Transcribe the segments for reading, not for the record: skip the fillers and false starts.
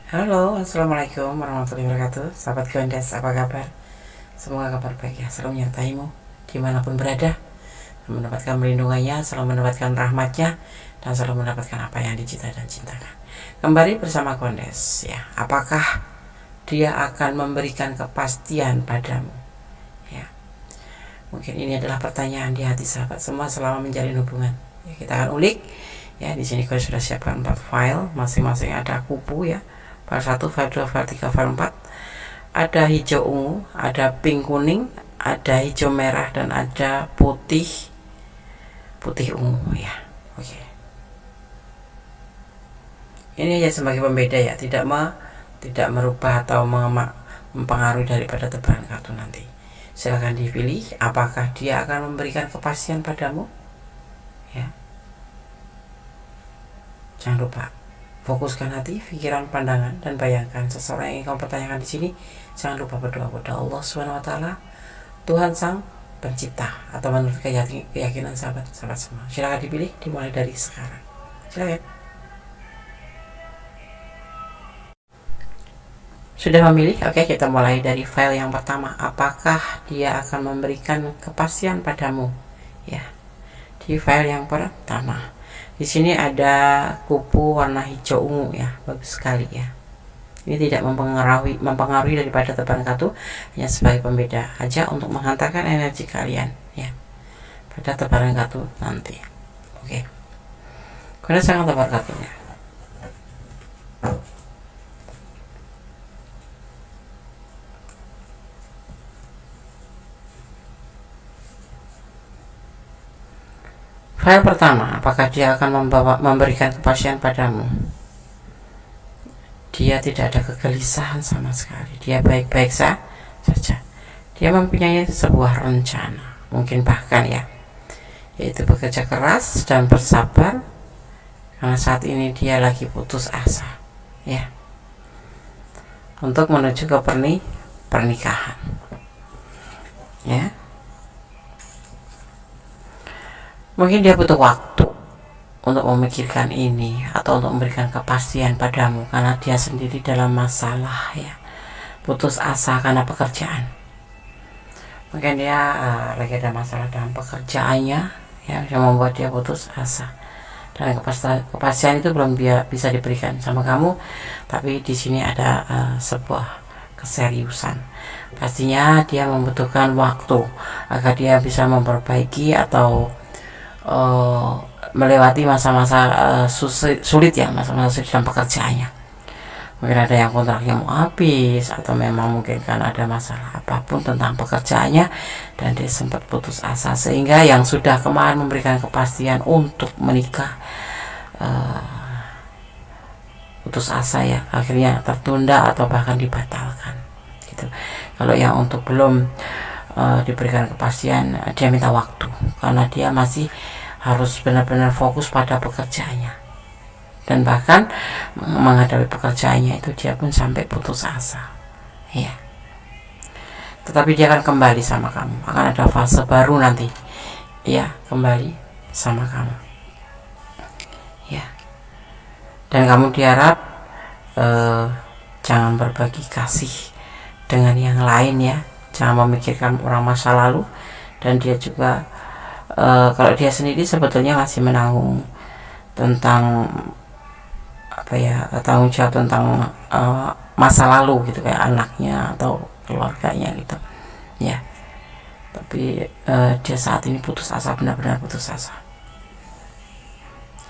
Halo, assalamualaikum warahmatullahi wabarakatuh. Sahabat Gondes, apa kabar? Semoga kabar baik ya, selalu menyertaimu dimanapun berada, selalu mendapatkan perlindungannya, selalu mendapatkan rahmatnya, dan selalu mendapatkan apa yang dicita dan cintakan. Kembali bersama Gondes ya. Apakah dia akan memberikan kepastian padamu? Ya, mungkin ini adalah pertanyaan di hati sahabat semua selama menjalin hubungan. Ya, kita akan ulik. Ya, di sini Gondes sudah siapkan 4 file, masing-masing ada kupu ya. File 1, file 2, file 3, file 4. Ada hijau ungu, ada pink kuning, ada hijau merah, dan ada putih ungu ya. Oke. Ini aja sebagai pembeda ya, tidak merubah atau mempengaruhi daripada tebaran kartu nanti. Silahkan dipilih apakah dia akan memberikan kepastian padamu ya. Jangan lupa fokuskan hati, pikiran, pandangan, dan bayangkan seseorang yang ingin kamu pertanyakan di sini. Jangan lupa berdoa kepada Allah Subhanahu Wa Taala, Tuhan Sang Pencipta, atau menurut keyakinan sahabat semua. Silakan dipilih, dimulai dari sekarang. Silakan. Sudah memilih? Oke, kita mulai dari file yang pertama. Apakah dia akan memberikan kepastian padamu? Ya, di file yang pertama. Di sini ada kupu warna hijau ungu ya, bagus sekali ya. Ini tidak mempengaruhi daripada tebaran kartu, hanya sebagai pembeda aja untuk menghantarkan energi kalian ya pada tebaran kartu nanti. Oke. Kemudian sangat tebar kartunya. File pertama, apakah dia akan memberikan kepastian padamu? Dia tidak ada kegelisahan sama sekali. Dia baik-baik saja. Dia mempunyai sebuah rencana, mungkin bahkan ya, yaitu bekerja keras dan bersabar, karena saat ini dia lagi putus asa ya, untuk menuju ke pernikahan ya. Mungkin dia butuh waktu untuk memikirkan ini atau untuk memberikan kepastian padamu, karena dia sendiri dalam masalah ya, putus asa karena pekerjaan. Mungkin dia lagi ada masalah dalam pekerjaannya ya, yang membuat dia putus asa, dan kepastian itu belum bisa diberikan sama kamu. Tapi di sini ada sebuah keseriusan. Pastinya dia membutuhkan waktu agar dia bisa memperbaiki atau melewati masa-masa sulit ya, masa-masa sulit dalam pekerjaannya. Mungkin ada yang kontraknya mau habis, atau memang mungkin kan ada masalah apapun tentang pekerjaannya, dan dia sempat putus asa, sehingga yang sudah kemarin memberikan kepastian untuk menikah putus asa ya, akhirnya tertunda atau bahkan dibatalkan gitu. Kalau yang untuk belum diberikan kepastian, dia minta waktu, karena dia masih harus benar-benar fokus pada pekerjaannya, dan bahkan menghadapi pekerjaannya itu dia pun sampai putus asa ya. Tetapi dia akan kembali sama kamu, akan ada fase baru nanti ya, kembali sama kamu ya. Dan kamu diharap jangan berbagi kasih dengan yang lain ya, jangan memikirkan orang masa lalu. Dan dia juga kalau dia sendiri sebetulnya masih menanggung tentang apa ya, tanggung jawab tentang masa lalu gitu, kayak anaknya atau keluarganya gitu ya. Tapi dia saat ini putus asa, benar-benar putus asa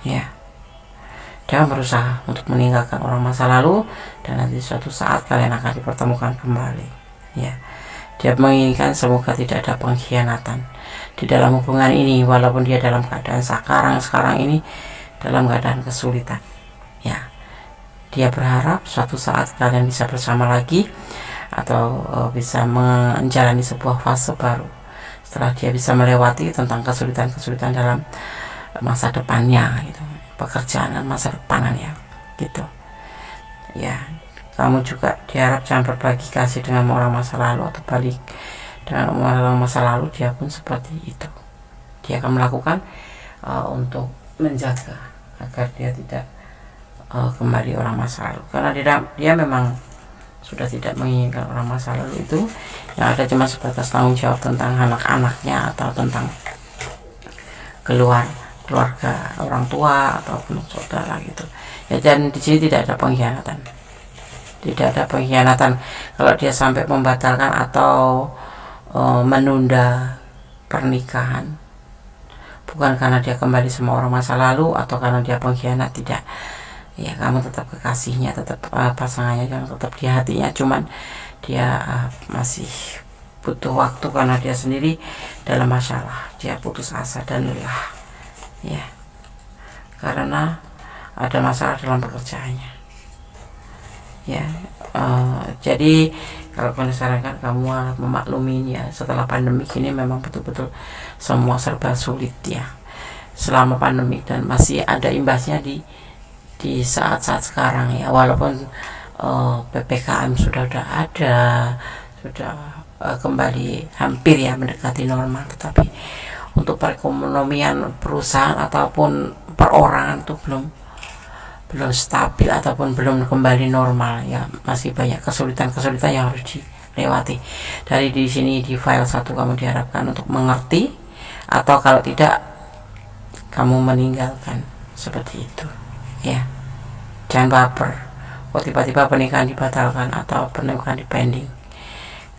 ya. Dia berusaha untuk meninggalkan orang masa lalu, dan nanti suatu saat kalian akan dipertemukan kembali ya. Dia menginginkan semoga tidak ada pengkhianatan di dalam hubungan ini, walaupun dia dalam keadaan sekarang ini dalam keadaan kesulitan ya. Dia berharap suatu saat kalian bisa bersama lagi, atau bisa menjalani sebuah fase baru setelah dia bisa melewati tentang kesulitan dalam masa depannya gitu, pekerjaan dan masa depanan ya gitu ya. Kamu juga diharap jangan berbagi kasih dengan orang masa lalu, atau balik dengan orang masa lalu. Dia pun seperti itu. Dia akan melakukan untuk menjaga agar dia tidak kembali orang masa lalu, karena dia memang sudah tidak menginginkan orang masa lalu itu. Yang ada cuma sebatas tanggung jawab tentang anak-anaknya atau tentang keluarga orang tua ataupun saudara gitu ya. Dan di sini tidak ada pengkhianatan, kalau dia sampai membatalkan atau menunda pernikahan, bukan karena dia kembali sama orang masa lalu atau karena dia pengkhianat, tidak ya. Kamu tetap kekasihnya, tetap pasangannya, yang tetap di hatinya, cuman dia masih butuh waktu karena dia sendiri dalam masalah, dia putus asa dan lelah ya, karena ada masalah dalam pekerjaannya ya. Jadi kalau saya sarankan kamu harus memaklumi ya, setelah pandemi ini memang betul-betul semua serba sulit ya selama pandemi, dan masih ada imbasnya di saat-saat sekarang ya. Walaupun PPKM sudah ada, sudah kembali hampir ya mendekati normal, tetapi untuk perekonomian perusahaan ataupun perorangan itu belum stabil ataupun belum kembali normal ya. Masih banyak kesulitan yang harus dilewati. Dari di sini di file 1 kamu diharapkan untuk mengerti, atau kalau tidak kamu meninggalkan, seperti itu ya. Jangan baper tiba-tiba pernikahan dibatalkan atau pernikahan dipending.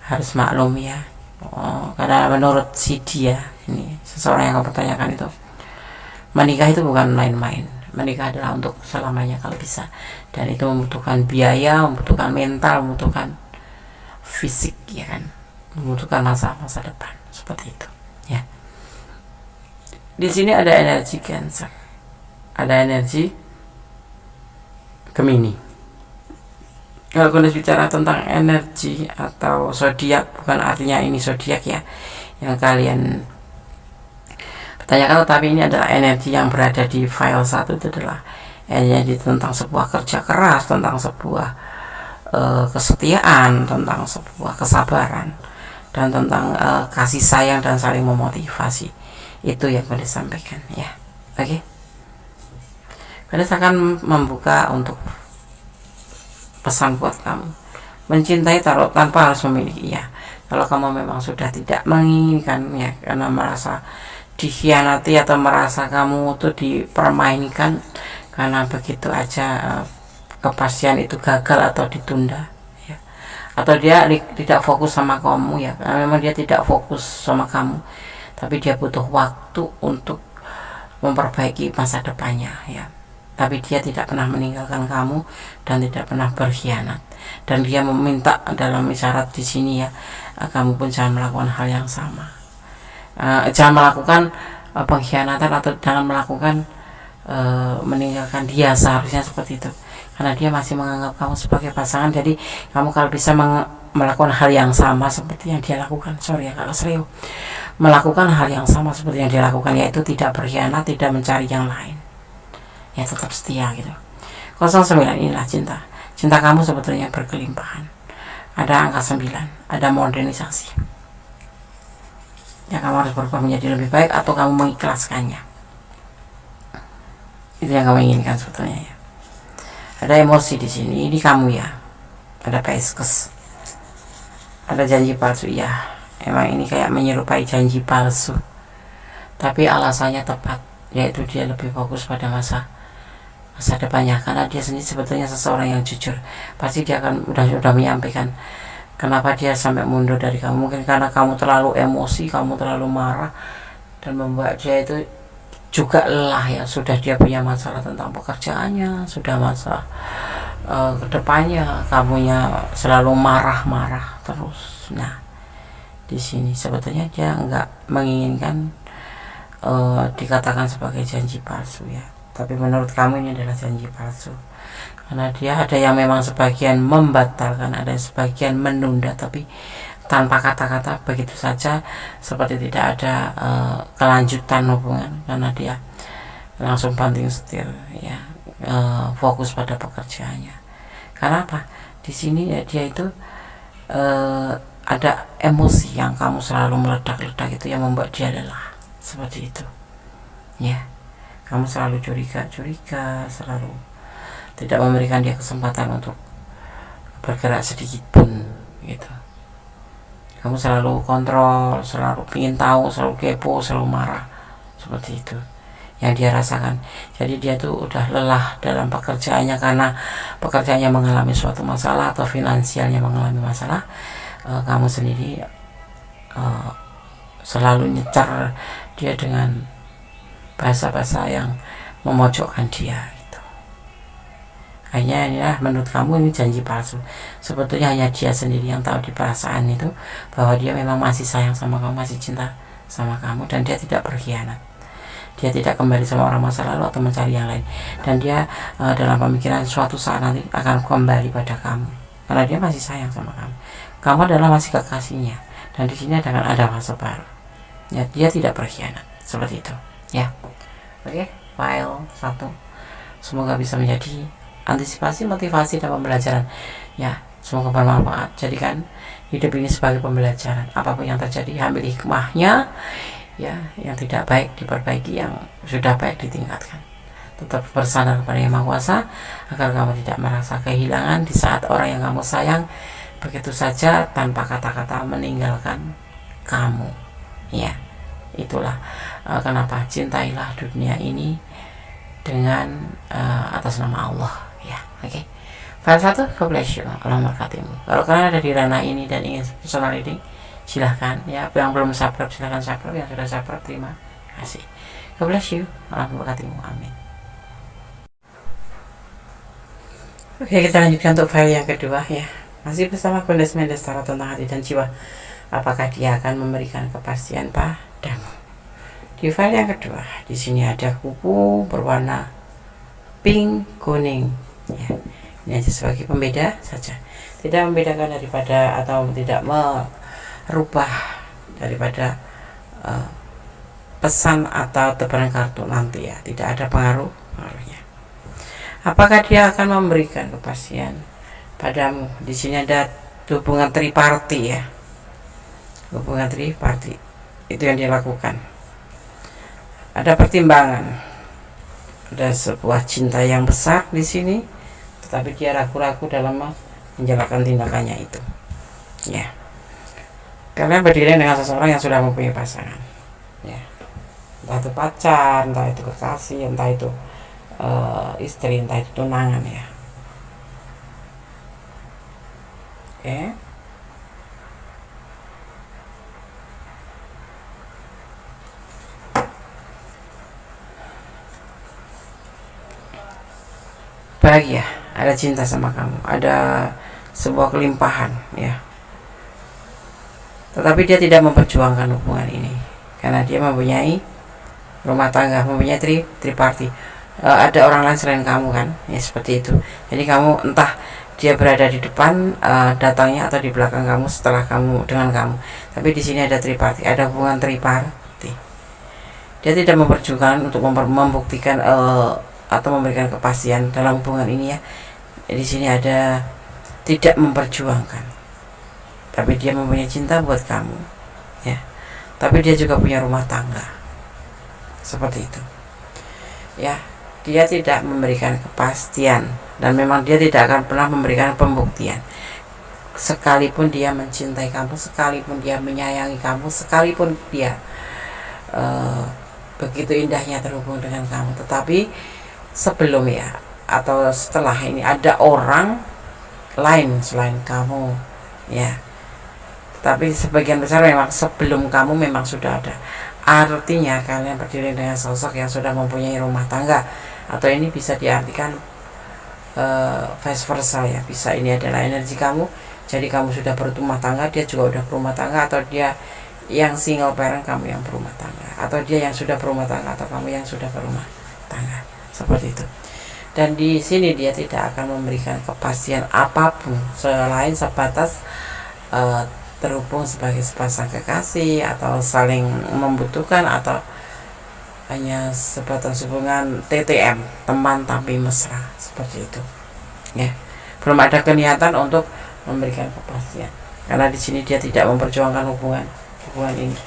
Harus maklum ya. Karena menurut si dia ini, seseorang yang kamu pertanyakan itu, menikah itu bukan main-main. Menikah adalah untuk selamanya kalau bisa, dan itu membutuhkan biaya, membutuhkan mental, membutuhkan fisik ya kan, membutuhkan masa depan, seperti itu ya. Di sini ada energi Cancer, ada energi Gemini. Kalau kita bicara tentang energi atau zodiak, bukan artinya ini zodiak ya yang kalian pertanyakan, tetapi ini adalah energi yang berada di file 1. Itu adalah energi tentang sebuah kerja keras, tentang sebuah kesetiaan, tentang sebuah kesabaran, dan tentang kasih sayang dan saling memotivasi. Itu yang boleh disampaikan ya. Oke, Kalian akan membuka untuk pesan buat kamu. Mencintai tarot tanpa harus memiliki ya. Kalau kamu memang sudah tidak menginginkan ya, karena merasa dikhianati atau merasa kamu tuh dipermainkan, karena begitu aja kepastian itu gagal atau ditunda ya. Atau dia tidak fokus sama kamu ya, karena memang dia tidak fokus sama kamu, tapi dia butuh waktu untuk memperbaiki masa depannya ya. Tapi dia tidak pernah meninggalkan kamu dan tidak pernah berkhianat. Dan dia meminta dalam isyarat di sini ya, kamu pun jangan melakukan hal yang sama. Jangan melakukan pengkhianatan atau jangan melakukan meninggalkan dia, seharusnya seperti itu. Karena dia masih menganggap kamu sebagai pasangan. Jadi kamu kalau bisa melakukan hal yang sama seperti yang dia lakukan, melakukan hal yang sama seperti yang dia lakukan, yaitu tidak berkhianat, tidak mencari yang lain ya, tetap setia gitu. 09 inilah cinta kamu sebetulnya berkelimpahan. Ada angka 9, ada modernisasi ya. Kamu harus berubah menjadi lebih baik atau kamu mengikhlaskannya. Itu yang kamu inginkan sebetulnya ya. Ada emosi di sini, ini kamu ya. Ada Pisces, ada janji palsu ya. Emang ini kayak menyerupai janji palsu, tapi alasannya tepat, yaitu dia lebih fokus pada masa depannya. Karena dia sendiri sebetulnya seseorang yang jujur. Pasti dia akan sudah menyampaikan kenapa dia sampai mundur dari kamu. Mungkin karena kamu terlalu emosi, kamu terlalu marah, dan membuat dia itu juga lelah ya. Sudah dia punya masalah tentang pekerjaannya, sudah masalah kedepannya, kamunya selalu marah-marah terus. Nah, di sini sebetulnya dia nggak menginginkan dikatakan sebagai janji palsu ya. Tapi menurut kamu ini adalah janji palsu, karena dia ada yang memang sebagian membatalkan, ada yang sebagian menunda, tapi tanpa kata-kata begitu saja, seperti tidak ada kelanjutan hubungan, karena dia langsung banting setir ya, fokus pada pekerjaannya. Karena apa? Di sini ya, dia itu ada emosi yang kamu selalu meledak-ledak, itu yang membuat dia lelah, seperti itu ya. Kamu selalu curiga, selalu tidak memberikan dia kesempatan untuk bergerak sedikit pun gitu. Kamu selalu kontrol, selalu ingin tahu, selalu kepo, selalu marah, seperti itu yang dia rasakan. Jadi dia tuh udah lelah dalam pekerjaannya, karena pekerjaannya mengalami suatu masalah atau finansialnya mengalami masalah. Kamu sendiri selalu nyecar dia dengan bahasa-bahasa yang memojokkan dia gitu. Hanya ya, menurut kamu ini janji palsu. Sebetulnya hanya dia sendiri yang tahu di perasaan itu bahwa dia memang masih sayang sama kamu, masih cinta sama kamu, dan dia tidak berkhianat. Dia tidak kembali sama orang masa lalu atau mencari yang lain, dan dia dalam pemikiran suatu saat nanti akan kembali pada kamu, karena dia masih sayang sama kamu. Kamu adalah masih kekasihnya, dan di sini ada fase baru. Ya, dia tidak berkhianat, seperti itu. Ya, oke. File 1 semoga bisa menjadi antisipasi, motivasi, dan pembelajaran. Ya, semoga bermanfaat. Jadikan hidup ini sebagai pembelajaran. Apapun yang terjadi, ambil hikmahnya. Ya, yang tidak baik diperbaiki, yang sudah baik ditingkatkan. Tetap bersandar kepada Yang Maha Kuasa agar kamu tidak merasa kehilangan di saat orang yang kamu sayang begitu saja tanpa kata-kata meninggalkan kamu. Ya, itulah kenapa cintailah dunia ini dengan atas nama Allah. Ya, oke. File 1, God bless you. Allah memberkatimu. Kalau kalian ada di ranah ini dan ingin personal reading, silahkan ya. Yang belum subscribe silahkan subscribe, yang sudah subscribe terima kasih. God bless you. Allah memberkatimu. Amin. Oke, kita lanjutkan untuk file yang kedua ya. Masih bersama Goddess Mendestara tentang hati dan jiwa. Apakah dia akan memberikan kepastian padamu? Di file yang kedua, di sini ada kupu berwarna pink kuning. Ya, ini aja sebagai pembeda saja. Tidak membedakan daripada atau tidak merubah daripada pesan atau tebaran kartu nanti ya. Tidak ada pengaruhnya. Apakah dia akan memberikan kepastian padamu? Di sini ada hubungan triparty ya. Hubungan triparty itu yang dia lakukan. Ada pertimbangan, ada sebuah cinta yang besar di sini, tetapi dia ragu-ragu dalam menjalankan tindakannya itu. Ya, kalian berdiri dengan seseorang yang sudah mempunyai pasangan. Ya, entah itu pacar, entah itu kekasih, entah itu istri, entah itu tunangan ya. Oke. Bahagia, ada cinta sama kamu, ada sebuah kelimpahan ya. Tetapi dia tidak memperjuangkan hubungan ini karena dia mempunyai rumah tangga, mempunyai triparty. Ada orang lain selain kamu kan, ya seperti itu. Jadi kamu entah dia berada di depan datangnya atau di belakang kamu setelah kamu dengan kamu. Tapi di sini ada triparty, ada hubungan triparty. Dia tidak memperjuangkan untuk membuktikan atau memberikan kepastian dalam hubungan ini ya. Di sini ada tidak memperjuangkan, tapi dia mempunyai cinta buat kamu ya. Tapi dia juga punya rumah tangga, seperti itu ya. Dia tidak memberikan kepastian dan memang dia tidak akan pernah memberikan pembuktian. Sekalipun dia mencintai kamu, sekalipun dia menyayangi kamu, sekalipun dia begitu indahnya terhubung dengan kamu, tetapi sebelum ya atau setelah ini ada orang lain selain kamu ya. Tapi sebagian besar memang sebelum kamu memang sudah ada. Artinya kalian berdiri dengan sosok yang sudah mempunyai rumah tangga, atau ini bisa diartikan vice versa ya. Bisa ini adalah energi kamu, jadi kamu sudah berumah tangga, dia juga udah berumah tangga, atau dia yang single parent, kamu yang berumah tangga, atau dia yang sudah berumah tangga atau kamu yang sudah berumah tangga, seperti itu. Dan di sini dia tidak akan memberikan kepastian apapun selain sebatas terhubung sebagai sepasang kekasih atau saling membutuhkan, atau hanya sebatas hubungan TTM, teman tapi mesra, seperti itu ya. Belum ada niatan untuk memberikan kepastian karena di sini dia tidak memperjuangkan hubungan ini.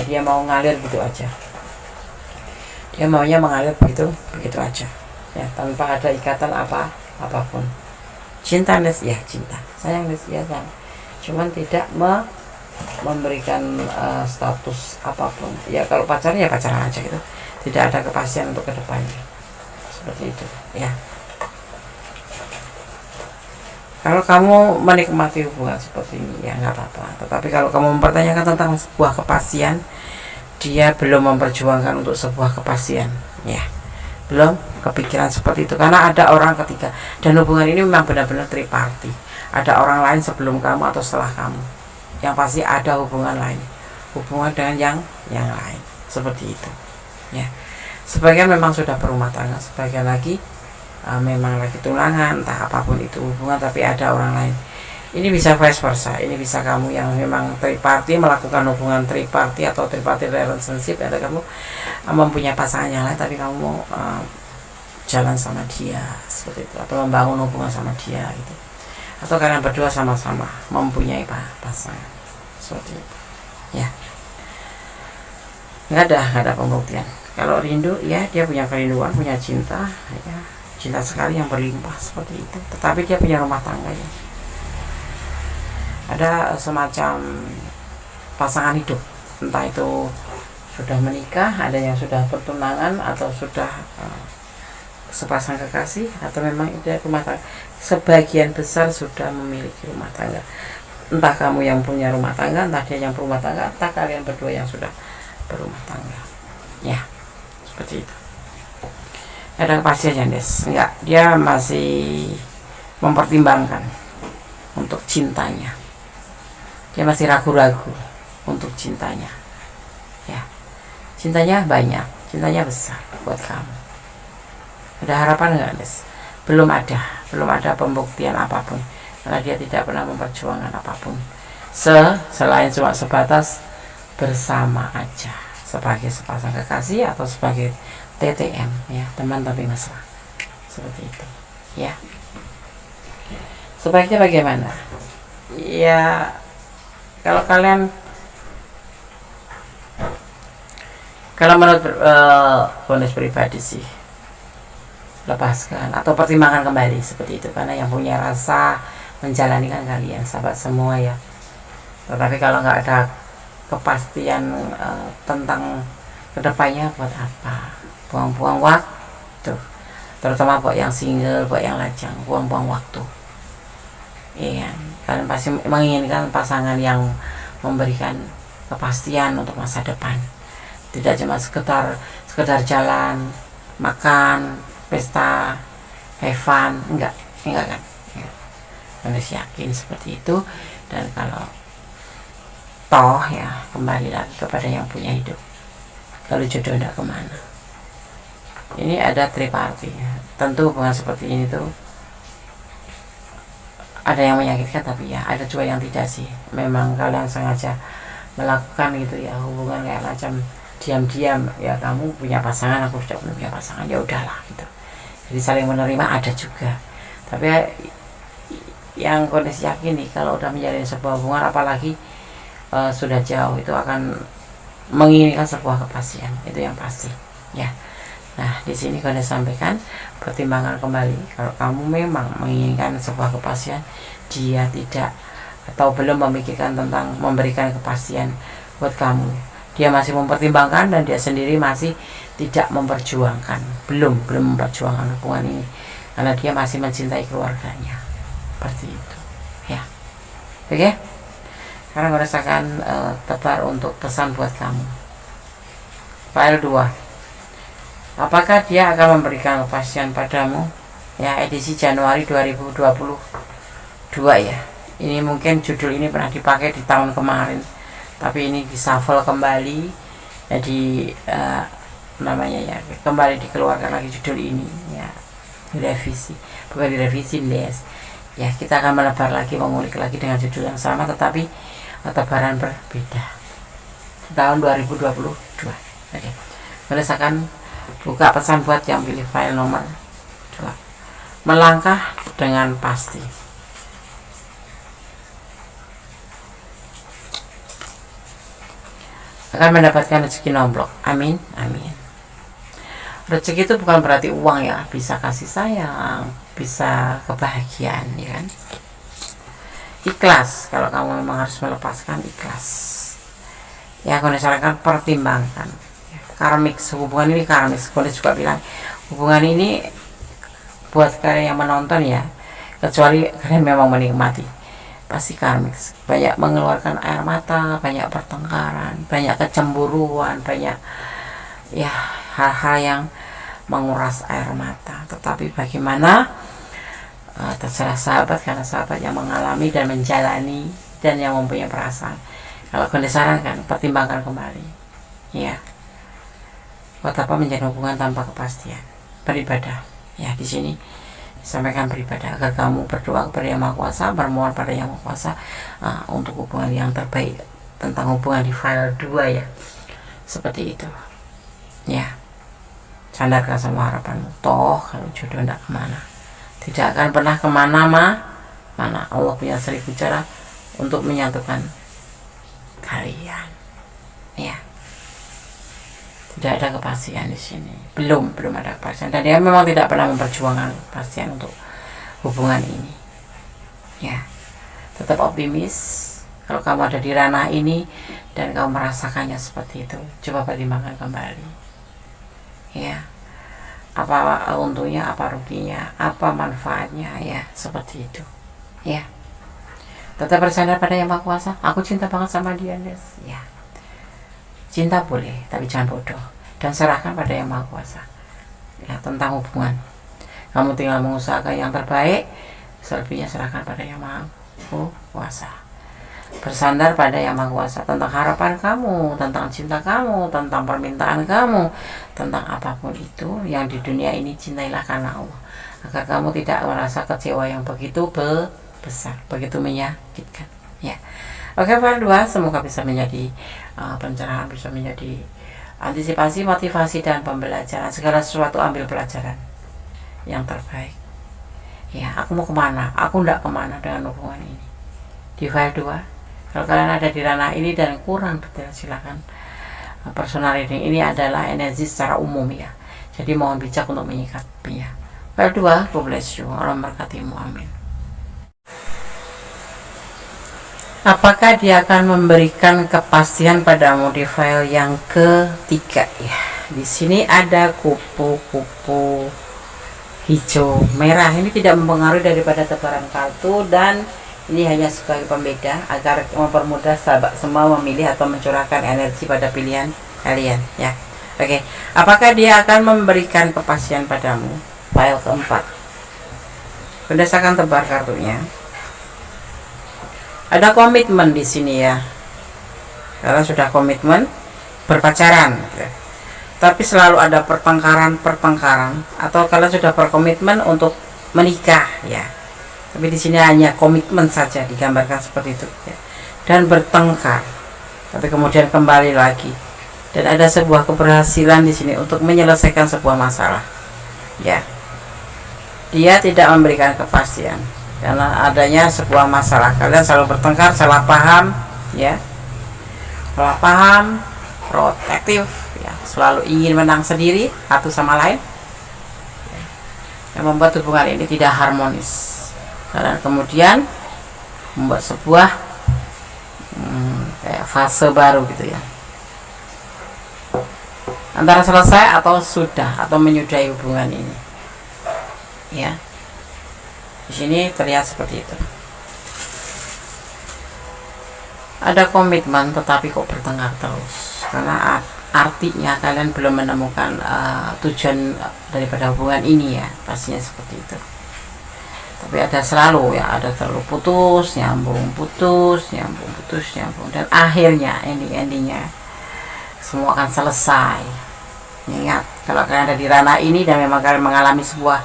Dia mau ngalir gitu aja, dia maunya mengalir begitu aja ya, tanpa ada ikatan apa apapun. Cinta Des, ya cinta, sayang Des, ya sayang, cuman tidak memberikan status apapun. Ya kalau pacaran ya pacaran aja gitu, tidak ada kepastian untuk kedepannya, seperti itu ya. Kalau kamu menikmati hubungan seperti ini ya nggak apa-apa, tetapi kalau kamu mempertanyakan tentang sebuah kepastian, dia belum memperjuangkan untuk sebuah kepastian ya, belum kepikiran seperti itu. Karena ada orang ketiga, dan hubungan ini memang benar-benar triparty, ada orang lain sebelum kamu atau setelah kamu, yang pasti ada hubungan lain, hubungan dengan yang lain, seperti itu ya. Sebagian memang sudah berumah tangga, sebagian lagi memang lagi tunangan, entah apapun itu hubungan, tapi ada orang lain. Ini bisa vice versa, ini bisa kamu yang memang triparty melakukan hubungan triparty atau triparty relationship, atau kamu mempunyai pasangan yang lain tapi kamu mau jalan sama dia seperti itu, atau membangun hubungan sama dia gitu, atau kalian berdua sama-sama mempunyai pasangan seperti itu ya. Nggak ada pembuktian. Kalau rindu ya dia punya kerinduan, punya cinta ya, cinta sekali yang berlimpah seperti itu, tetapi dia punya rumah tangga ya, ada semacam pasangan hidup, entah itu sudah menikah, ada yang sudah pertunangan, atau sudah sepasang kekasih, atau memang itu rumah tangga. Sebagian besar sudah memiliki rumah tangga, entah kamu yang punya rumah tangga, entah dia yang berumah tangga, entah kalian berdua yang sudah berumah tangga ya, seperti itu. Ada kepastian Des, enggak, dia masih mempertimbangkan untuk cintanya, dia masih ragu-ragu untuk cintanya ya. Cintanya banyak, cintanya besar buat kamu. Ada harapan enggak Des? Belum ada pembuktian apapun, karena dia tidak pernah memperjuangkan apapun selain cuma sebatas bersama aja, sebagai sepasang kekasih atau sebagai TTM ya, teman tapi mesra, seperti itu ya. Sebaiknya bagaimana ya, kalau menurut bonus pribadi sih, lepaskan atau pertimbangkan kembali seperti itu, karena yang punya rasa menjalani kan kalian, sahabat semua ya. Tetapi kalau nggak ada kepastian tentang kedepannya, buat apa buang-buang waktu, terutama buat yang single, buat yang lajang, buang-buang waktu. Iya, kalian pasti menginginkan pasangan yang memberikan kepastian untuk masa depan, tidak cuma sekedar jalan, makan, pesta, have fun, enggak kan? Harus yakin seperti itu. Dan kalau toh ya, kembali lagi kepada yang punya hidup. Kalau jodoh tidak kemana. Ini ada triparty ya. Tentu hubungan seperti ini tuh ada yang menyakitkan, tapi ya ada juga yang tidak sih. Memang kalian sengaja melakukan gitu ya, hubungan kayak macam diam-diam ya, kamu punya pasangan, aku tidak punya pasangan, ya udahlah gitu. Jadi saling menerima ada juga. Tapi yang kondisi yakin nih, kalau udah menjalin sebuah hubungan, apalagi sudah jauh, itu akan menginginkan sebuah kepastian, itu yang pasti ya. Nah, di sini kalian sampaikan, pertimbangkan kembali. Kalau kamu memang menginginkan sebuah kepastian, dia tidak atau belum memikirkan tentang memberikan kepastian buat kamu, dia masih mempertimbangkan, dan dia sendiri masih tidak memperjuangkan, belum memperjuangkan hubungan ini, karena dia masih mencintai keluarganya, seperti itu ya. Oke, sekarang merasakan tebar untuk pesan buat kamu. File 2, apakah dia akan memberikan kepastian padamu ya, edisi Januari 2022 ya. Ini mungkin judul ini pernah dipakai di tahun kemarin, tapi ini dishuffle kembali, jadi namanya ya, kembali dikeluarkan lagi judul ini ya, direvisi, bukan direvisi les ya. Kita akan melebar lagi, mengulik lagi dengan judul yang sama, tetapi tebaran berbeda, tahun 2022. Oke, merasakan buka pesan buat yang pilih file nomor 2. Melangkah dengan pasti. Akan mendapatkan rezeki nomblok. Amin, amin. Rezeki itu bukan berarti uang ya, bisa kasih sayang, bisa kebahagiaan, ya kan. Ikhlas, kalau kamu memang harus melepaskan, ikhlas. Ya, aku disarankan pertimbangkan. Karmik, hubungan ini karmik. Aku juga bilang hubungan ini buat kalian yang menonton ya, kecuali kalian memang menikmati, pasti karmik. Banyak mengeluarkan air mata, banyak pertengkaran, banyak kecemburuan, banyak ya hal-hal yang menguras air mata. Tetapi bagaimana, terserah sahabat, karena sahabat yang mengalami dan menjalani dan yang mempunyai perasaan. Kalau aku disarankan pertimbangkan kembali, ya. Buat apa menjalin hubungan tanpa kepastian? Beribadah, ya. Di sini sampaikan beribadah agar kamu berdoa kepada Yang Maha Kuasa, bermohon pada Yang Maha Kuasa untuk hubungan yang terbaik. Tentang hubungan di file 2 ya, seperti itu, ya. Sandarkan semua harapanmu. Toh kalau jodoh tidak kemana, tidak akan pernah kemana mana. Allah punya 1000 cara untuk menyatukan kalian, ya. Tidak ada kepastian di sini, belum ada kepastian, dan dia memang tidak pernah memperjuangkan kepastian untuk hubungan ini, ya. Tetap optimis. Kalau kamu ada di ranah ini dan kamu merasakannya seperti itu, coba pertimbangkan kembali, ya. Apa untungnya, apa ruginya, apa manfaatnya, ya, seperti itu, ya. Tetap bersandar pada Yang Maha Kuasa. Aku cinta banget sama dia, guys, ya. Cinta boleh, tapi jangan bodoh. Dan serahkan pada Yang Maha Kuasa, ya, tentang hubungan. Kamu tinggal mengusahakan yang terbaik, selebihnya serahkan pada Yang Maha Kuasa. Bersandar pada Yang Maha Kuasa tentang harapan kamu, tentang cinta kamu, tentang permintaan kamu, tentang apapun itu yang di dunia ini, cintailah karena Allah, agar kamu tidak merasa kecewa yang begitu besar, begitu menyakitkan, ya. Oke, part 2 semoga bisa menjadi pencerahan, bisa menjadi antisipasi, motivasi, dan pembelajaran. Segala sesuatu ambil pelajaran yang terbaik, ya. Aku mau kemana? Aku tidak kemana dengan hubungan ini. Di file 2, kalau kalian ada di ranah ini dan kurang detail, silakan personal reading. Ini adalah energi secara umum, ya, jadi mohon bijak untuk menyikapinya. File 2, God bless you, Allah memberkatimu, amin. Apakah dia akan memberikan kepastian padamu di file yang ketiga, ya. Di sini ada kupu-kupu hijau merah. Ini tidak mempengaruhi daripada tebaran kartu, dan ini hanya sebagai pembeda agar mempermudah sahabat semua memilih atau mencurahkan energi pada pilihan kalian, ya. Oke, apakah dia akan memberikan kepastian padamu? File keempat. Berdasarkan tebar kartunya, ada komitmen di sini, ya. Kalau sudah komitmen berpacaran, gitu. Tapi selalu ada pertengkaran, atau kalian sudah berkomitmen untuk menikah, ya. Tapi di sini hanya komitmen saja digambarkan seperti itu, ya. Dan bertengkar, tapi kemudian kembali lagi, dan ada sebuah keberhasilan di sini untuk menyelesaikan sebuah masalah, ya. Dia tidak memberikan kepastian karena adanya sebuah masalah. Kalian selalu bertengkar, salah paham, ya. Salah paham, protektif, ya. Selalu ingin menang sendiri satu sama lain, ya. Yang membuat hubungan ini tidak harmonis. Karena kemudian membuat sebuah kayak fase baru, gitu, ya. Antara selesai atau sudah, atau menyudahi hubungan ini, ya. Di sini terlihat seperti itu. Ada komitmen tetapi kok bertengkar terus, karena artinya kalian belum menemukan tujuan daripada hubungan ini, ya. Pastinya seperti itu. Tapi ada selalu, ya, ada terlalu putus nyambung, dan akhirnya endingnya semua akan selesai. Ingat, kalau kalian ada di ranah ini dan memang kalian mengalami sebuah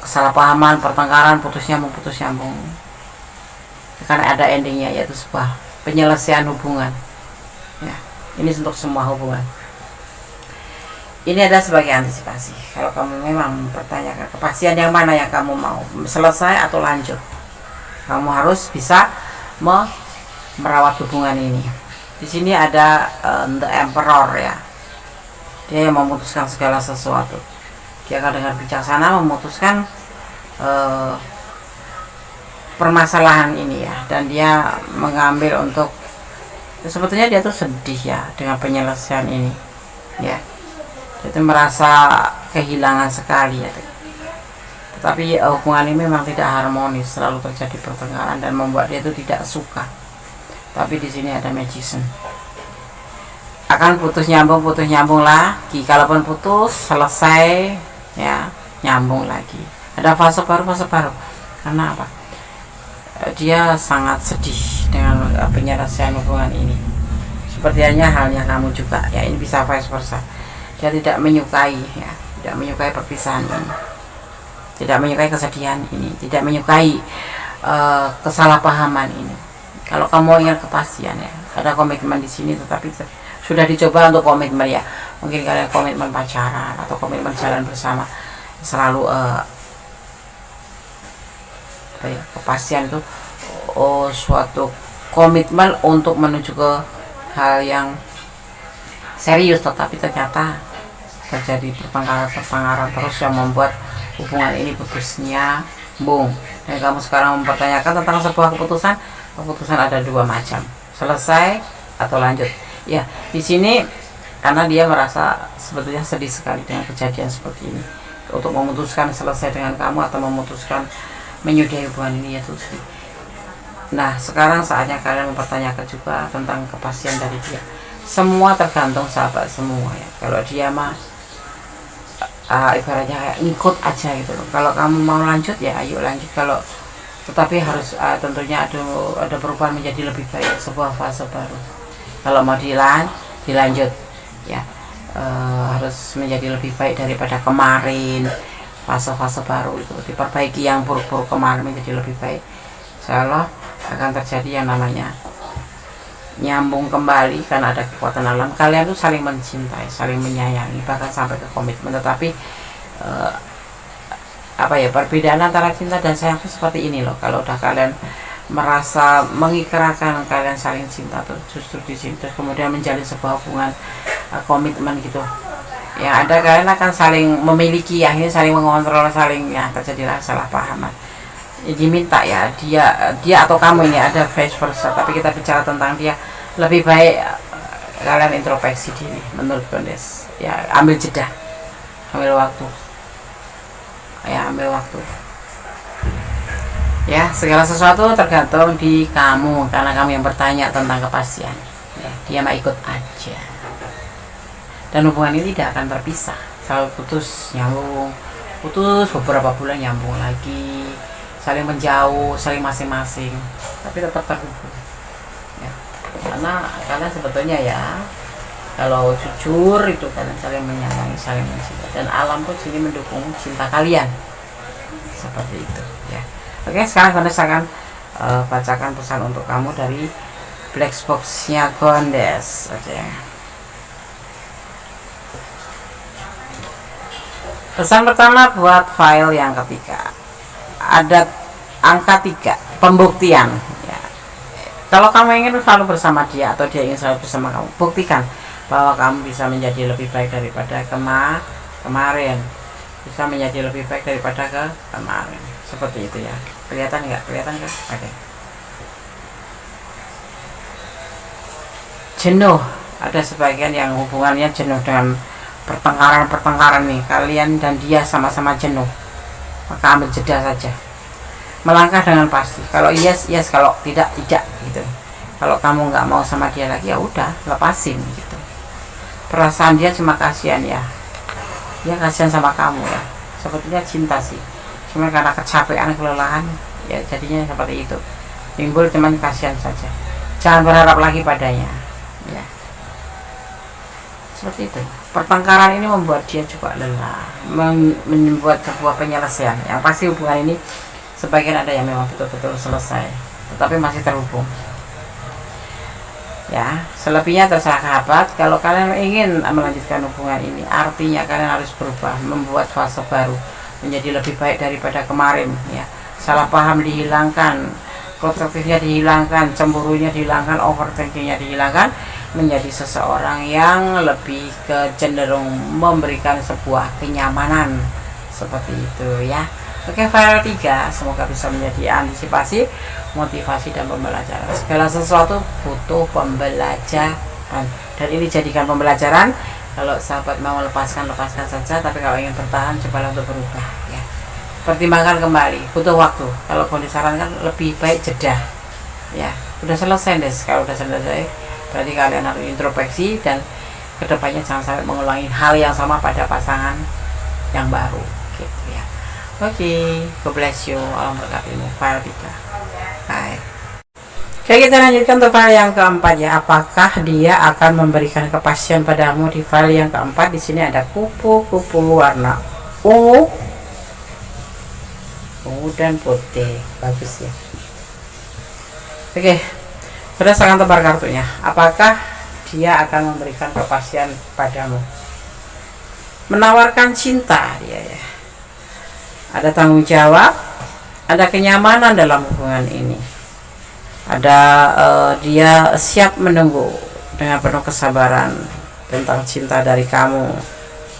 kesalahpahaman, pertengkaran, putus nyambung, karena ada endingnya, yaitu sebuah penyelesaian hubungan, ya. Ini untuk semua hubungan. Ini adalah sebagai antisipasi. Kalau kamu memang mempertanyakan kepastian yang mana yang kamu mau, selesai atau lanjut, kamu harus bisa merawat hubungan ini. Di sini ada The Emperor, ya. Dia yang memutuskan segala sesuatu. Dia akan dengan bijaksana memutuskan permasalahan ini ya, dan dia mengambil untuk, sebetulnya dia tuh sedih ya dengan penyelesaian ini ya. Dia tuh merasa kehilangan sekali ya. Tetapi hubungan ini memang tidak harmonis, selalu terjadi pertengkaran dan membuat dia itu tidak suka. Tapi di sini ada magician. Akan putus nyambung lagi. Kalaupun putus, selesai ya, nyambung lagi. Ada fase baru. Karena apa? Dia sangat sedih dengan penyelesaian hubungan ini. Seperti halnya kamu juga ya, ini bisa vice versa. Dia tidak menyukai ya, tidak menyukai perpisahan ini, tidak menyukai kesedihan ini, tidak menyukai kesalahpahaman ini. Kalau kamu ingin kepastian ya, ada komitmen di sini, tetapi sudah dicoba untuk komitmen ya, mungkin kalian komitmen pacaran atau komitmen jalan bersama, selalu kepastian itu suatu komitmen untuk menuju ke hal yang serius, tetapi ternyata terjadi pertengkaran terus yang membuat hubungan ini putus nyambung. Dan kamu sekarang mempertanyakan tentang sebuah keputusan ada dua macam, selesai atau lanjut ya. Di sini karena dia merasa sebetulnya sedih sekali dengan kejadian seperti ini, untuk memutuskan selesai dengan kamu atau memutuskan menyudahi hubungan ini ya tuh. Nah sekarang saatnya kalian mempertanyakan juga tentang kepastian dari dia. Semua tergantung sahabat semua ya. Kalau dia mah ibaratnya kayak ngikut aja gitu loh. Kalau kamu mau lanjut ya ayo lanjut, kalau tetapi harus tentunya ada perubahan menjadi lebih baik, sebuah fase baru. Kalau mau dilanjut ya, harus menjadi lebih baik daripada kemarin. Fase-fase baru itu diperbaiki yang buruk-buruk kemarin menjadi lebih baik. Insyaallah akan terjadi yang namanya nyambung kembali karena ada kekuatan alam. Kalian tuh saling mencintai, saling menyayangi, bahkan sampai ke komitmen. Tetapi perbedaan antara cinta dan sayang itu seperti ini loh. Kalau udah kalian merasa mengikrarkan kalian saling cinta tuh justru di sini, terus kemudian menjalin sebuah hubungan komitmen gitu, yang ada kalian akan saling memiliki, akhirnya saling mengontrol, saling ya terjadilah salah pahaman. Diminta ya dia atau kamu ini ada vice versa, tapi kita bicara tentang dia, lebih baik kalian introspeksi diri menurut Kondes ya, ambil jeda, ambil waktu ya. Segala sesuatu tergantung di kamu, karena kamu yang bertanya tentang kepastian ya. Dia mah ikut aja, dan hubungan ini tidak akan terpisah, selalu putus nyambung, putus beberapa bulan nyambung lagi, saling menjauh, saling masing-masing, tapi tetap terhubung ya. Karena kalian sebetulnya ya, kalau jujur itu kalian saling menyayangi, saling mencintai, dan alam pun sini mendukung cinta kalian seperti itu ya. Oke, sekarang Kondes akan bacakan pesan untuk kamu dari black box-nya Kondes. Oke. Pesan pertama buat file yang ketiga, ada angka 3, pembuktian ya. Kalau kamu ingin selalu bersama dia atau dia ingin selalu bersama kamu, buktikan bahwa kamu bisa menjadi lebih baik daripada kemarin, bisa menjadi lebih baik daripada kemarin, seperti itu ya. Kelihatan nggak? Oke. Jenuh, ada sebagian yang hubungannya jenuh dengan pertengkaran nih, kalian dan dia sama-sama jenuh, maka ambil jeda saja, melangkah dengan pasti. Kalau yes, kalau tidak gitu. Kalau kamu nggak mau sama dia lagi ya udah, lepasin gitu. Perasaan dia cuma kasihan ya, dia kasihan sama kamu ya, sebetulnya cinta sih, cuma karena kecapean, kelelahan ya jadinya seperti itu, timbul cuman kasihan saja. Jangan berharap lagi padanya ya, seperti itu. Pertengkaran ini membuat dia juga lelah, membuat sebuah penyelesaian yang pasti. Hubungan ini sebagian ada yang memang betul-betul selesai, tetapi masih terhubung ya. Selebihnya terserah sahabat. Kalau kalian ingin melanjutkan hubungan ini, artinya kalian harus berubah, membuat fase baru, menjadi lebih baik daripada kemarin ya. Salah paham dihilangkan, protektifnya dihilangkan, cemburunya dihilangkan, overthinkingnya dihilangkan, menjadi seseorang yang lebih cenderung memberikan sebuah kenyamanan seperti itu ya. Oke, file 3 semoga bisa menjadi antisipasi, motivasi dan pembelajaran. Segala sesuatu butuh pembelajaran dan ini jadikan pembelajaran. Kalau sahabat mau lepaskan saja, tapi kalau ingin bertahan cobalah untuk berubah ya. Pertimbangkan kembali, butuh waktu. Kalau mau disarankan lebih baik jeda ya. Udah selesai deh, kalau udah selesai berarti kalian harus introspeksi dan kedepannya jangan sampai mengulangi hal yang sama pada pasangan yang baru gitu ya. Oke, God bless you. Alam berkatimu. File 3. Bye. Oke, kita lanjutkan untuk file yang keempat ya. Apakah dia akan memberikan kepastian padamu di file yang keempat? Di sini ada kupu-kupu warna ungu dan putih. Bagus ya. Oke, berdasarkan tebar kartunya, apakah dia akan memberikan kepastian padamu? Menawarkan cinta dia ya. Ada tanggung jawab, ada kenyamanan dalam hubungan ini. Ada dia siap menunggu dengan penuh kesabaran tentang cinta dari kamu,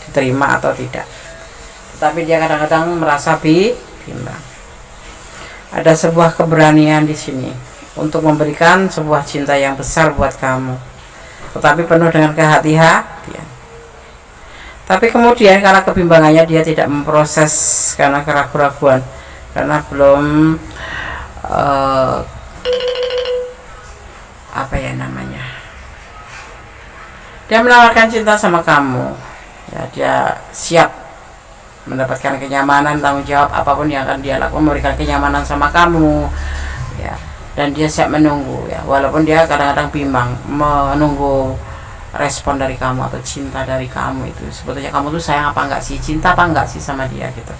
diterima atau tidak. Tetapi dia kadang-kadang merasa bimbang. Ada sebuah keberanian di sini untuk memberikan sebuah cinta yang besar buat kamu, tetapi penuh dengan kehati-hatian. Tapi kemudian karena kebimbangannya dia tidak memproses karena keraguan-raguan, karena belum dia menawarkan cinta sama kamu ya. Dia siap mendapatkan kenyamanan, tanggung jawab apapun yang akan dia lakukan, memberikan kenyamanan sama kamu ya. Dan dia siap menunggu ya, walaupun dia kadang-kadang bimbang menunggu respon dari kamu atau cinta dari kamu. Itu sebetulnya kamu tuh sayang apa enggak sih, cinta apa enggak sih sama dia gitu.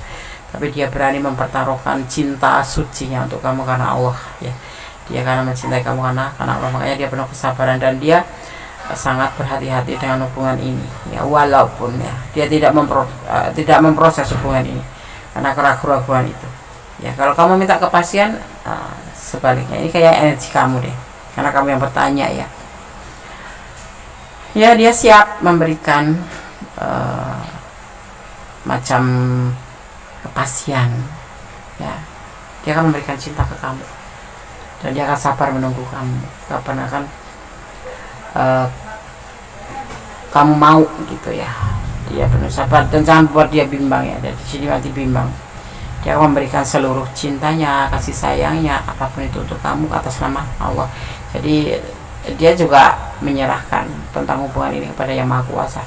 Tapi dia berani mempertaruhkan cinta sucinya untuk kamu karena Allah ya. Dia karena mencintai kamu karena Allah, makanya dia penuh kesabaran dan dia sangat berhati-hati dengan hubungan ini ya, walaupun ya dia tidak memproses hubungan ini karena keraguan-raguan itu ya. Kalau kamu minta kepastian, sebaliknya ini kayak energi kamu deh, karena kamu yang bertanya ya. Ya, dia siap memberikan macam kepastian ya. Dia akan memberikan cinta ke kamu dan dia akan sabar menunggu kamu kapan akan kamu mau gitu ya. Dia penuh sabar dan jangan buat dia bimbang ya. Dari sini nanti bimbang. Dia akan memberikan seluruh cintanya, kasih sayangnya, apapun itu untuk kamu atas nama Allah. Jadi dia juga menyerahkan tentang hubungan ini kepada Yang Maha Kuasa.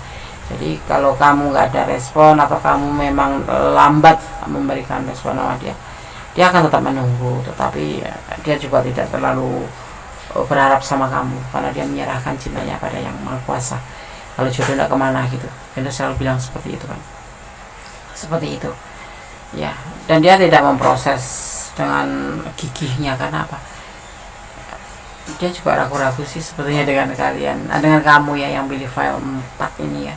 Jadi kalau kamu nggak ada respon atau kamu memang lambat memberikan respon sama dia, dia akan tetap menunggu. Tetapi dia juga tidak terlalu berharap sama kamu karena dia menyerahkan cintanya pada Yang Maha Kuasa. Kalau jodoh tidak kemana gitu, dia selalu bilang seperti itu kan, seperti itu ya. Dan dia tidak memproses dengan gigihnya, karena apa? Dia juga ragu-ragu sih sebetulnya dengan kalian, dengan kamu ya yang pilih file 4 ini ya.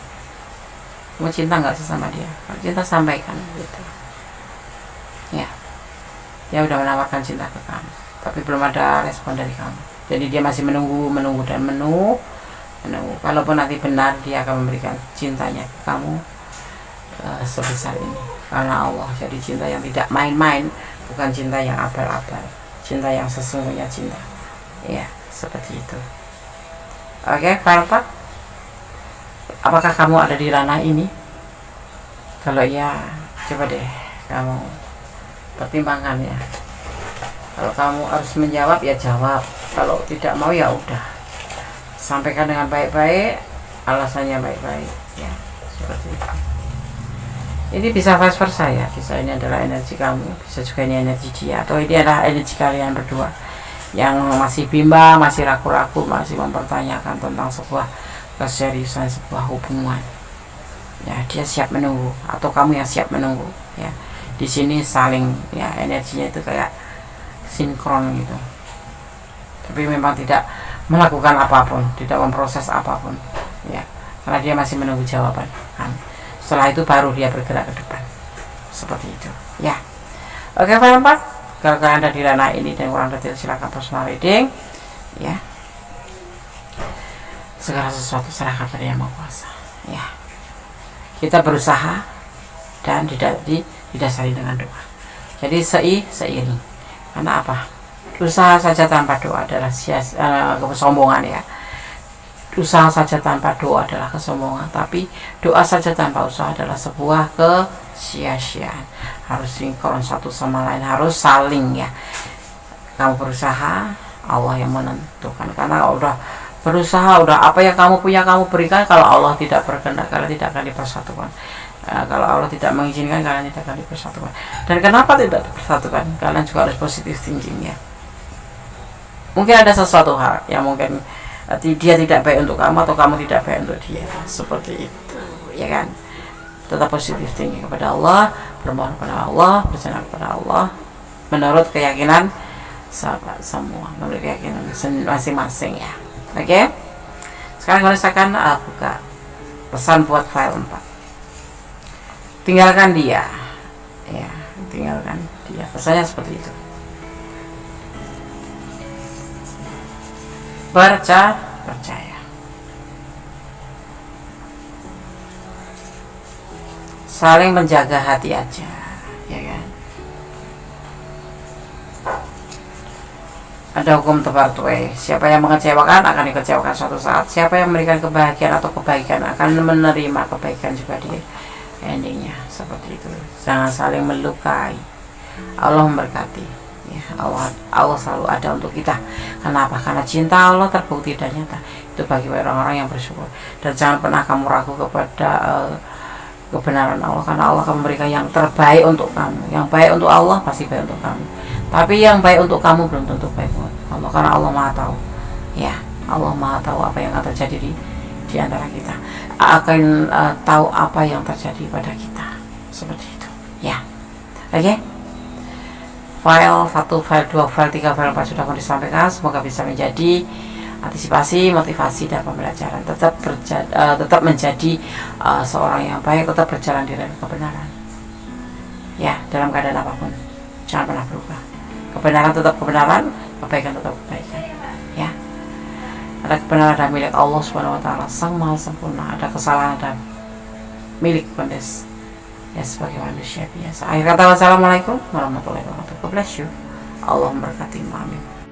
Kamu cinta nggak sih sama dia? Kalau cinta sampaikan gitu ya. Dia udah menawarkan cinta ke kamu, tapi belum ada respon dari kamu. Jadi dia masih menunggu dan menunggu. Kalaupun nanti benar, dia akan memberikan cintanya ke kamu sebesar ini karena Allah. Jadi cinta yang tidak main-main, bukan cinta yang abal-abal, cinta yang sesungguhnya cinta ya, seperti itu. Oke, file 4. Apakah kamu ada di ranah ini? Kalau iya, coba deh kamu pertimbangkan ya. Kalau kamu harus menjawab ya jawab, kalau tidak mau ya udah, sampaikan dengan baik-baik, alasannya baik-baik ya, seperti itu. Ini bisa vice versa ya, bisa ini adalah energi kamu, bisa juga ini energi dia, atau ini adalah energi kalian berdua yang masih bimbang, masih ragu-ragu, masih mempertanyakan tentang sebuah keseriusan sebuah hubungan ya. Dia siap menunggu atau kamu yang siap menunggu ya. Di sini saling ya, energinya itu kayak sinkron gitu, tapi memang tidak melakukan apapun, tidak memproses apapun ya, karena dia masih menunggu jawaban kan. Setelah itu baru dia bergerak ke depan, seperti itu ya. Oke, file 4. Kalau kalian ada di ranah ini dan kurang detail, silakan personal reading ya. segala sesuatu serahkan pada Yang Maha Kuasa. Ya, kita berusaha dan didasari dengan doa. Jadi seiring. Karena apa? Usaha saja tanpa doa adalah kesombongan ya. Usaha saja tanpa doa adalah kesombongan, tapi doa saja tanpa usaha adalah sebuah kesia-siaan. Harus sinkron satu sama lain, harus saling ya. Kamu berusaha, Allah yang menentukan. Karena udah berusaha, udah apa yang kamu punya kamu berikan. Kalau Allah tidak berkehendak, kalian tidak akan dipersatukan. Kalau Allah tidak mengizinkan, kalian tidak akan dipersatukan. Dan kenapa tidak dipersatukan? Kalian juga harus positive thinking ya. Mungkin ada sesuatu hal yang mungkin dia tidak baik untuk kamu atau kamu tidak baik untuk dia, seperti itu ya kan. Tetap positive thinking kepada Allah, bermohon kepada Allah, berserah kepada Allah menurut keyakinan sahabat semua, menurut keyakinan masing-masing ya. Oke. Sekarang kalau misalkan buka pesan buat file 4. Tinggalkan dia. Ya, tinggalkan dia. Pesannya seperti itu. Percaya. Saling menjaga hati aja, ya kan? Ada hukum tebar tuai. Siapa yang mengecewakan akan dikecewakan suatu saat. Siapa yang memberikan kebahagiaan atau kebaikan akan menerima kebaikan juga dia. Endingnya seperti itu. Jangan saling melukai. Allah memberkati ya. Allah selalu ada untuk kita. Kenapa? Karena cinta Allah terbukti dan nyata. Itu bagi orang-orang yang bersyukur. Dan jangan pernah kamu ragu kepada kebenaran Allah, karena Allah akan memberikan yang terbaik untuk kamu. Yang baik untuk Allah pasti baik untuk kamu. Tapi yang baik untuk kamu belum tentu baik untuk Allah, karena Allah Maha tahu. Ya, Allah Maha tahu apa yang akan terjadi di antara kita. Akan tahu apa yang terjadi pada kita. Seperti itu. Ya. Oke. File 1, file 2, file 3, file 4 sudah akan disampaikan. Semoga bisa menjadi antisipasi, motivasi dan pembelajaran. Tetap menjadi seorang yang baik, tetap berjalan di dalam kebenaran. Ya, dalam keadaan apapun. Jangan pernah berubah. Kebenaran tetap kebenaran, kebaikan tetap kebaikan. Ya. Ada kebenaran dan milik Allah Subhanahu wa taala, Sang Maha Sempurna. Ada kesalahan dan milik Kondes. Ya, sebagai manusia biasa. Akhir kata, wassalamualaikum warahmatullahi wabarakatuh. God bless you. Allah memberkati. Amin.